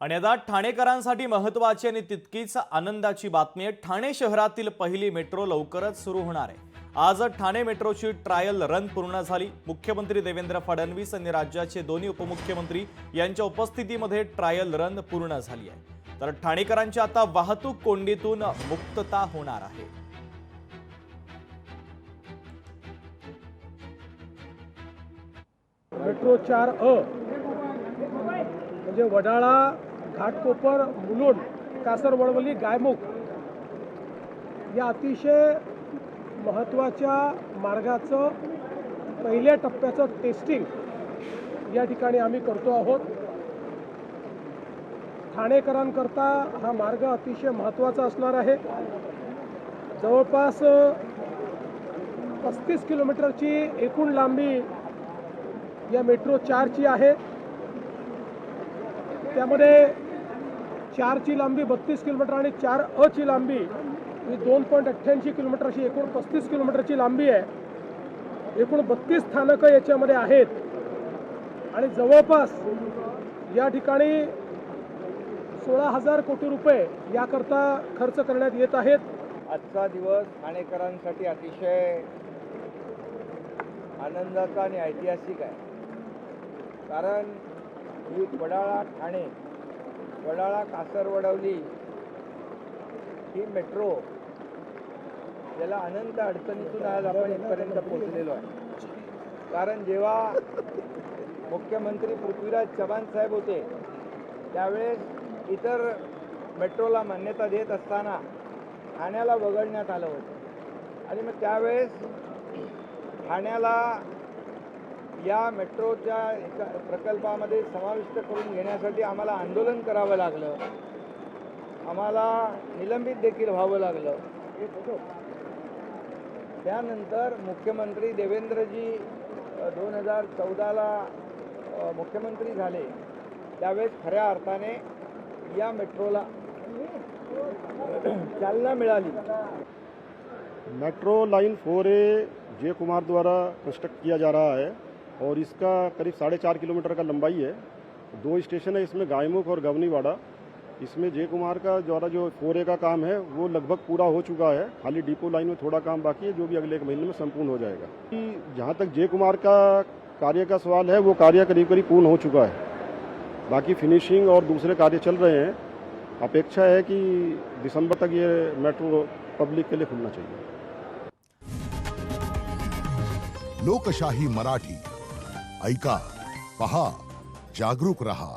आणि आता ठाणेकरांसाठी महत्त्वाची आणि तितकीच आनंदाची बातमी आहे। ठाणे शहरातील पहिली मेट्रो लवकरच सुरू होणार आहे। आज ठाणे मेट्रोची ट्रायल रन पूर्ण झाली। मुख्यमंत्री देवेंद्र फडणवीस आणि राज्याचे दोन्ही उपमुख्यमंत्री यांच्या उपस्थितीमध्ये ट्रायल रन पूर्ण झाली आहे। तर ठाणेकरांची आता वाहतूक कोंडीतून मुक्तता होणार आहे। मेट्रो 4A म्हणजे वडाळा, घाटकोपर, मुलुंड, कासरवडवली, गायमुख या अतिशय महत्त्वाच्या मार्गाचं पहिल्या टप्प्याचं टेस्टिंग या ठिकाणी आम्ही करतो आहोत। ठाणेकरांकरता हा मार्ग अतिशय महत्त्वाचा असणार आहे। जवळपास 35 किलोमीटरची एकूण लांबी या मेट्रो 4ची आहे। त्यामध्ये 4ची लांबी 32 किलोमीटर आणि 4A ची लांबी ही 2.88 किलोमीटर अशी एकूण 35 किलोमीटरची लांबी आहे। एकूण 32 स्थानकं याच्यामध्ये आहेत आणि जवळपास या ठिकाणी 16,000 कोटी रुपये याकरता खर्च करण्यात येत आहेत। आजचा दिवस ठाणेकरांसाठी अतिशय आनंदाचा आणि ऐतिहासिक आहे। कारण ही वडाळा ठाणे, वडाळा कासरवडवली ही मेट्रो याला अनंत अडचणीतून आज आपण इथपर्यंत पोहोचलेलो आहे। कारण जेव्हा मुख्यमंत्री पृथ्वीराज चव्हाण साहेब होते त्यावेळेस इतर मेट्रोला मान्यता देत असताना ठाण्याला वगळण्यात आलं होतं आणि मग त्यावेळेस ठाण्याला या मेट्रोच्या एका प्रकल्पामध्ये समाविष्ट करून घेण्यासाठी आम्हाला आंदोलन करावं लागलं, आम्हाला निलंबित देखील व्हावं लागलं। त्यानंतर मुख्यमंत्री देवेंद्रजी 2014ला मुख्यमंत्री झाले त्यावेळेस खऱ्या अर्थाने या मेट्रोला चालना मिळाली। मेट्रो लाइन 4A जय कुमार द्वारा कंस्ट्रक्ट किया जा रहा है और इसका करीब 4.5 किलोमीटर का लंबाई है। 2 स्टेशन है इसमें, गायमुख और गवनीवाड़ा। इसमें जय कुमार का द्वारा जो 4A का काम है वो लगभग पूरा हो चुका है। खाली डिपो लाइन में थोड़ा काम बाकी है जो भी अगले 1 महीने में संपूर्ण हो जाएगा। जहाँ तक जय कुमार का कार्य का सवाल है वो कार्य करीब करीब पूर्ण हो चुका है। बाकी फिनिशिंग और दूसरे कार्य चल रहे हैं। अपेक्षा है कि दिसंबर तक ये मेट्रो पब्लिक के लिए खुलना चाहिए। लोकशाही मराठी ऐका, पहा, जागरूक रहा।